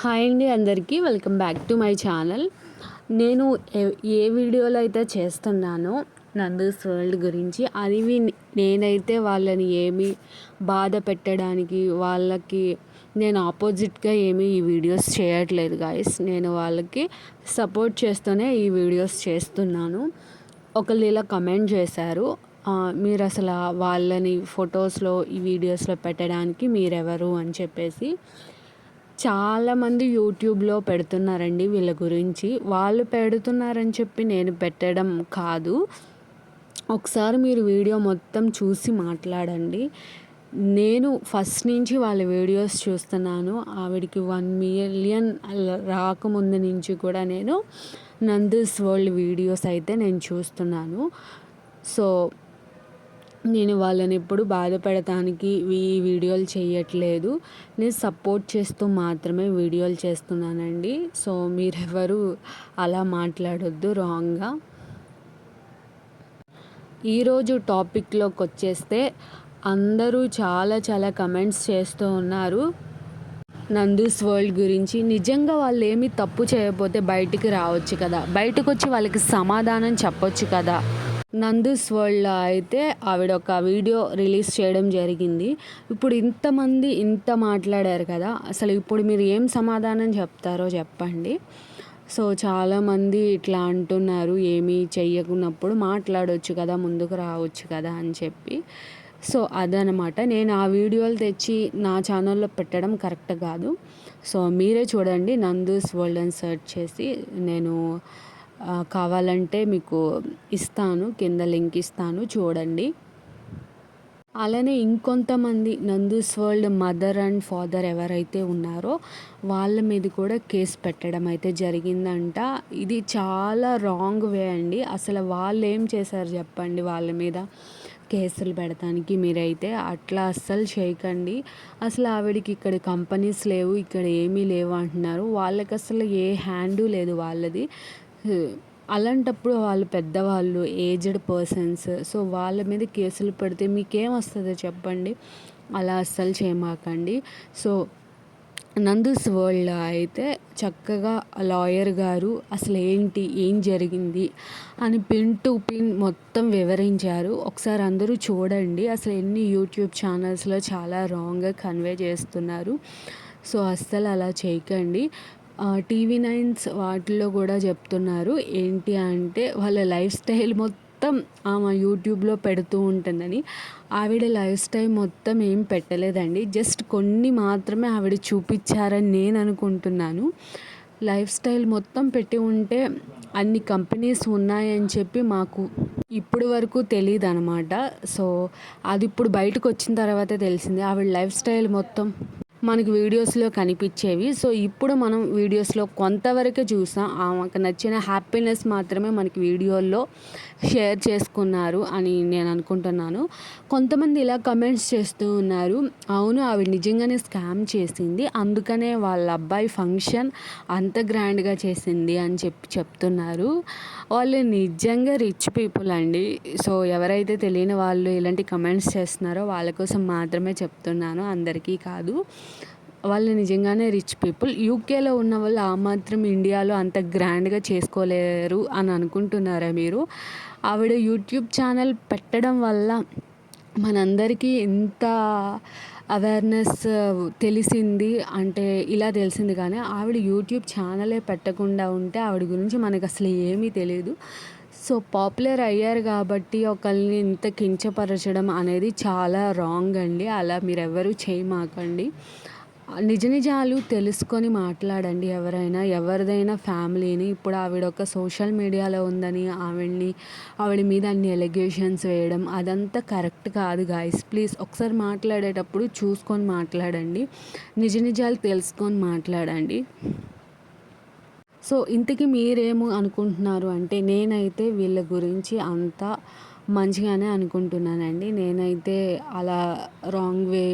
Hi అండి అందరికీ welcome back to my channel. నేను ఏ వీడియోలో అయితే చేస్తున్నానో నందూస్ వరల్డ్ గురించి నేనైతే వాళ్ళని ఏమీ బాధ పెట్టడానికి వాళ్ళకి నేను ఆపోజిట్గా ఏమీ ఈ వీడియోస్ చేయట్లేదు గాయస్. నేను వాళ్ళకి సపోర్ట్ చేస్తూనే ఈ వీడియోస్ చేస్తున్నాను. ఒకళ్ళు ఇలా కమెంట్ చేశారు, మీరు అసలు వాళ్ళని ఫొటోస్లో ఈ వీడియోస్లో పెట్టడానికి మీరెవరు అని చెప్పేసి. చాలామంది యూట్యూబ్లో పెడుతున్నారండి వీళ్ళ గురించి. వాళ్ళు పెడుతున్నారని చెప్పి నేను పెట్టడం కాదు. ఒకసారి మీరు వీడియో మొత్తం చూసి మాట్లాడండి. నేను ఫస్ట్ నుంచి వాళ్ళ వీడియోస్ చూస్తున్నాను. ఆవిడకి 1 మిలియన్ రాకముందు నుంచి కూడా నేను నందూస్ వరల్డ్ వీడియోస్ అయితే నేను చూస్తున్నాను. సో నేను వాళ్ళని ఎప్పుడు బాధపడటానికి ఈ వీడియోలు చేయట్లేదు. నేను సపోర్ట్ చేస్తూ మాత్రమే వీడియోలు చేస్తున్నానండి. సో మీరెవరు అలా మాట్లాడొద్దు రాంగ్గా. ఈరోజు టాపిక్లోకి వచ్చేస్తే అందరూ చాలా కమెంట్స్ చేస్తూ ఉన్నారు నందూస్ వరల్డ్ గురించి. నిజంగా వాళ్ళు ఏమీ తప్పు చేయకపోతే బయటికి రావచ్చు కదా, బయటకు వచ్చి వాళ్ళకి సమాధానం చెప్పొచ్చు కదా. నందూస్ వరల్డ్లో అయితే ఆవిడ ఒక వీడియో రిలీజ్ చేయడం జరిగింది. ఇప్పుడు ఇంతమంది ఇంత మాట్లాడారు కదా, అసలు ఇప్పుడు మీరు ఏం సమాధానం చెప్తారో చెప్పండి. సో చాలామంది ఇట్లా అంటున్నారు, ఏమీ చెయ్యకున్నప్పుడు మాట్లాడవచ్చు కదా, ముందుకు రావచ్చు కదా అని చెప్పి. సో అదనమాట. నేను ఆ వీడియోలు తెచ్చి నా ఛానల్లో పెట్టడం కరెక్ట్ కాదు. సో మీరే చూడండి, నందూస్ వరల్డ్ అని సెర్చ్ చేసి నేను కావాలంటే మీకు ఇస్తాను, కింద లింక్ ఇస్తాను, చూడండి. అలానే ఇంకొంతమంది Nandu's world mother and father ఎవరైతే ఉన్నారో వాళ్ళ మీద కూడా కేసు పెట్టడం అయితే జరిగిందంట. ఇది చాలా రాంగ్ వే అండి. అసలు వాళ్ళు ఏం చేశారు చెప్పండి వాళ్ళ మీద కేసులు పెడతానికి? మీరైతే అట్లా అస్సలు చేయకండి. అసలు ఆవిడకి ఇక్కడ కంపెనీస్ లేవు, ఇక్కడ ఏమీ లేవు అంటున్నారు. వాళ్ళకి అసలు ఏ హ్యాండు లేదు వాళ్ళది. అలాంటప్పుడు వాళ్ళు పెద్దవాళ్ళు, ఏజ్డ్ పర్సన్స్. సో వాళ్ళ మీద కేసులు పెడితే మీకేం వస్తుందో చెప్పండి. అలా అస్సలు చేయమాకండి. సో నందూస్ వరల్డ్లో అయితే చక్కగా లాయర్ గారు అసలు ఏం జరిగింది అని పిన్ టు పిన్ మొత్తం వివరించారు. ఒకసారి అందరూ చూడండి. అసలు ఎన్ని యూట్యూబ్ ఛానల్స్లో చాలా రాంగ్గా కన్వే చేస్తున్నారు. సో అస్సలు అలా చేయకండి. TV9 వాటిల్లో కూడా చెప్తున్నారు. ఏంటి అంటే వాళ్ళ లైఫ్ స్టైల్ మొత్తం ఆమె యూట్యూబ్లో పెడుతూ ఉంటుందని. ఆవిడ లైఫ్ స్టైల్ మొత్తం ఏం పెట్టలేదండి, జస్ట్ కొన్ని మాత్రమే ఆవిడ చూపించారని నేను అనుకుంటున్నాను. లైఫ్ స్టైల్ మొత్తం పెట్టి ఉంటే అన్ని కంపెనీస్ ఉన్నాయని చెప్పి మాకు ఇప్పుడు వరకు తెలియదు అనమాట. సో అది ఇప్పుడు బయటకు వచ్చిన తర్వాతే తెలిసింది. ఆవిడ లైఫ్ స్టైల్ మొత్తం మనకి వీడియోస్లో కనిపించేవి. సో ఇప్పుడు మనం వీడియోస్లో కొంతవరకే చూసాం. ఆమెకు నచ్చిన హ్యాపీనెస్ మాత్రమే మనకి వీడియోల్లో షేర్ చేసుకున్నారు అని నేను అనుకుంటున్నాను. కొంతమంది ఇలా కమెంట్స్ చేస్తూ ఉన్నారు, అవును ఆవిడ నిజంగానే స్కామ్ చేసింది, అందుకనే వాళ్ళ అబ్బాయి ఫంక్షన్ అంత గ్రాండ్గా చేసింది అని చెప్తున్నారు. వాళ్ళు నిజంగా రిచ్ పీపుల్ అండి. సో ఎవరైతే తెలియని వాళ్ళు ఇలాంటి కమెంట్స్ చేస్తున్నారో వాళ్ళ కోసం మాత్రమే చెప్తున్నాను, అందరికీ కాదు. వాళ్ళు నిజంగానే రిచ్ పీపుల్. యూకేలో ఉన్న వాళ్ళు ఆ మాత్రం ఇండియాలో అంత గ్రాండ్గా చేసుకోలేరు అని అనుకుంటున్నారా మీరు? ఆవిడ యూట్యూబ్ ఛానల్ పెట్టడం వల్ల మనందరికీ ఎంత అవేర్నెస్ తెలిసింది అంటే ఇలా తెలిసింది. కానీ ఆవిడ యూట్యూబ్ ఛానలే పెట్టకుండా ఉంటే ఆవిడ గురించి మనకు అసలు ఏమీ తెలియదు. సో పాపులర్ అయ్యారు కాబట్టి ఒకరిని ఇంత కించపరచడం అనేది చాలా రాంగ్ అండి. అలా మీరెవరూ చేయమాకండి. నిజాలు తెలుసుకొని మాట్లాడండి. ఎవరిదైనా ఫ్యామిలీని. ఇప్పుడు ఆవిడ ఒక సోషల్ మీడియాలో ఉందని ఆవిడ మీద అన్ని ఎలిగేషన్స్ వేయడం అదంతా కరెక్ట్ కాదు గాయస్. ప్లీజ్ ఒకసారి మాట్లాడేటప్పుడు చూసుకొని మాట్లాడండి, నిజాలు తెలుసుకొని మాట్లాడండి. సో ఇంతకీ మీరేమో అనుకుంటున్నారు అంటే, నేనైతే వీళ్ళ గురించి అంతా మంచిగానే అనుకుంటున్నానండి. నేనైతే అలా రాంగ్ వే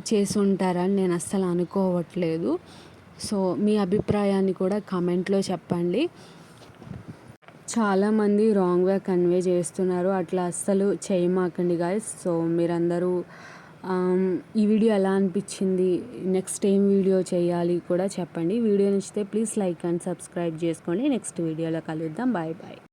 చేసి ఉంటారని నేను అస్సలు అనుకోవట్లేదు. సో మీ అభిప్రాయాన్ని కూడా కామెంట్లో చెప్పండి. చాలామంది రాంగ్గా కన్వే చేస్తున్నారు, అట్లా అస్సలు చేయమాకండి గాయస్. సో మీరందరూ ఈ వీడియో ఎలా అనిపించింది, నెక్స్ట్ ఏం వీడియో చేయాలి కూడా చెప్పండి. వీడియో నచ్చితే ప్లీజ్ లైక్ అండ్ సబ్స్క్రైబ్ చేసుకోండి. నెక్స్ట్ వీడియోలో కలుద్దాం. Bye bye.